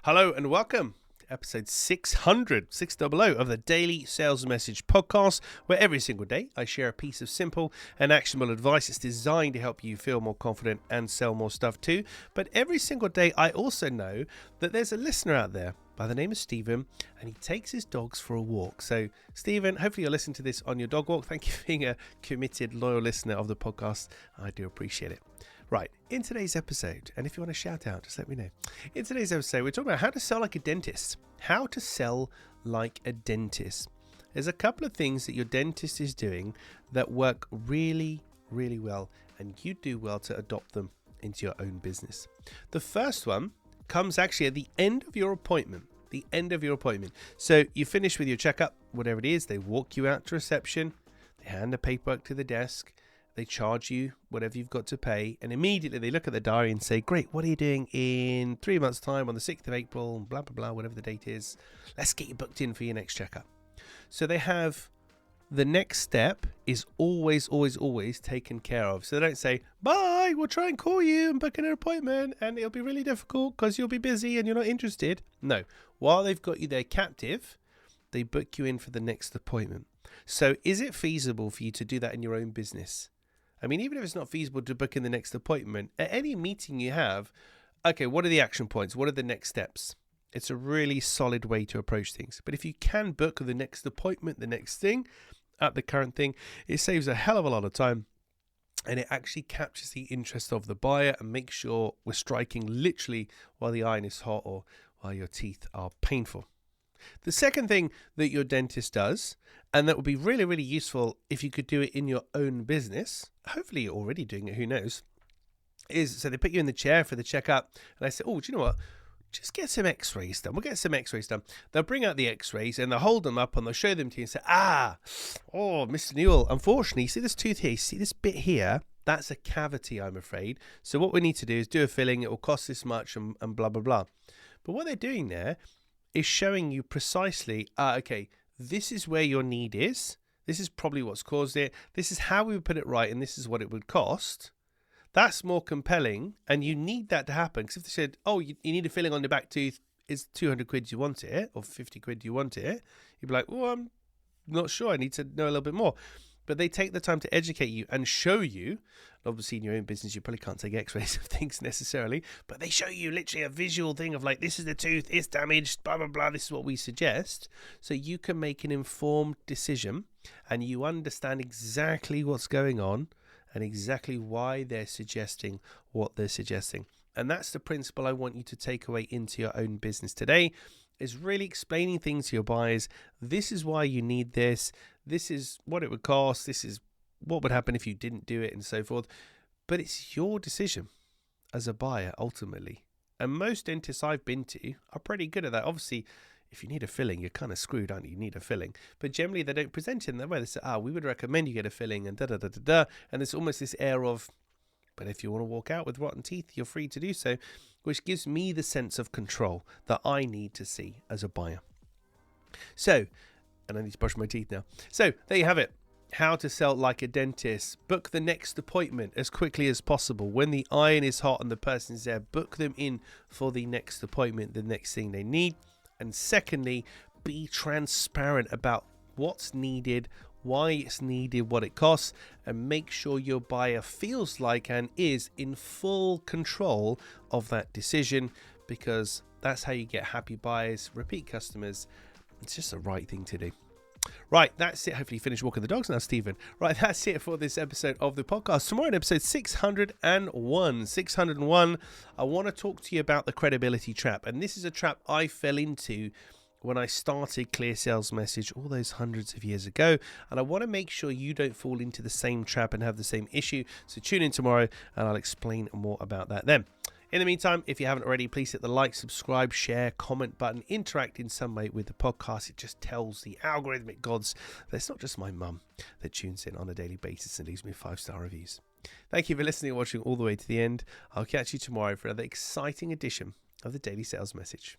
Hello and welcome to episode 600 of the Daily Sales Message podcast, where every single day I share a piece of simple and actionable advice that's designed to help you feel more confident and sell more stuff too. But every single day I also know that there's a listener out there by the name of Stephen, and he takes his dogs for a walk. So Stephen, hopefully you'll listen to this on your dog walk. Thank you for being a committed, loyal listener of the podcast. I do appreciate it. Right, in today's episode, and if you want to shout out, just let me know. In today's episode, we're talking about how to sell like a dentist. How to sell like a dentist. There's a couple of things that your dentist is doing that work really, really well, and you do well to adopt them into your own business. The first one comes actually at the end of your appointment. So you finish with your checkup, whatever it is, they walk you out to reception, they hand the paperwork to the desk, they charge you whatever you've got to pay, and immediately they look at the diary and say, great, what are you doing in 3 months' time on the 6th of April, blah, blah, blah, whatever the date is. Let's get you booked in for your next checkup. So they have the next step is always taken care of. So they don't say, bye, we'll try and call you and book an appointment, and it'll be really difficult because you'll be busy and you're not interested. No, while they've got you there captive, they book you in for the next appointment. So is it feasible for you to do that in your own business? I mean, even if it's not feasible to book in the next appointment, at any meeting you have, okay, what are the action points? What are the next steps? It's a really solid way to approach things. But if you can book the next appointment, the next thing, at the current thing, it saves a hell of a lot of time. And it actually captures the interest of the buyer and makes sure we're striking literally while the iron is hot or while your teeth are painful. The second thing that your dentist does, and that would be really, really useful if you could do it in your own business, hopefully you're already doing it, who knows, is so they put you in the chair for the checkup, and I say, oh, do you know what? Just get some x-rays done. We'll get some x-rays done. They'll bring out the x-rays and they'll hold them up and they'll show them to you and say, Mr. Newell, unfortunately, see this tooth here, see this bit here? That's a cavity, I'm afraid. So what we need to do is do a filling. It will cost this much and blah, blah, blah. But what they're doing there is showing you precisely, okay, this is where your need is. This is probably what's caused it. This is how we would put it right, and this is what it would cost. That's more compelling, and you need that to happen. Because if they said, oh, you need a filling on the back tooth, is 200 quid you want it, or 50 quid you want it, you'd be like, well, I'm not sure. I need to know a little bit more. But they take the time to educate you and show you. Obviously, in your own business, you probably can't take x-rays of things necessarily, but they show you literally a visual thing of like, this is the tooth, it's damaged, blah, blah, blah, this is what we suggest. So you can make an informed decision and you understand exactly what's going on and exactly why they're suggesting what they're suggesting. And that's the principle I want you to take away into your own business today, is really explaining things to your buyers. This is why you need this. This is what it would cost. This is what would happen if you didn't do it and so forth. But it's your decision as a buyer, ultimately. And most dentists I've been to are pretty good at that. Obviously, if you need a filling, you're kind of screwed, aren't you? You need a filling. But generally, they don't present it in that way. They say, we would recommend you get a filling and da-da-da-da-da. And there's almost this air of, but if you want to walk out with rotten teeth, you're free to do so, which gives me the sense of control that I need to see as a buyer. So, and I need to brush my teeth now. So, there you have it. How to sell like a dentist. Book the next appointment as quickly as possible. When the iron is hot and the person's there, book them in for the next appointment, the next thing they need. And secondly, be transparent about what's needed, why it's needed, what it costs, and make sure your buyer feels like and is in full control of that decision, because that's how you get happy buyers, repeat customers. It's just the right thing to do. Right, that's it. Hopefully you finished walking the dogs now, Stephen. Right, that's it for this episode of the podcast. Tomorrow in episode 601, I want to talk to you about the credibility trap. And this is a trap I fell into when I started Clear Sales Message all those hundreds of years ago. And I want to make sure you don't fall into the same trap and have the same issue. So tune in tomorrow and I'll explain more about that then. In the meantime, if you haven't already, please hit the like, subscribe, share, comment button, interact in some way with the podcast. It just tells the algorithmic gods that it's not just my mum that tunes in on a daily basis and leaves me 5-star reviews. Thank you for listening and watching all the way to the end. I'll catch you tomorrow for another exciting edition of the Daily Sales Message.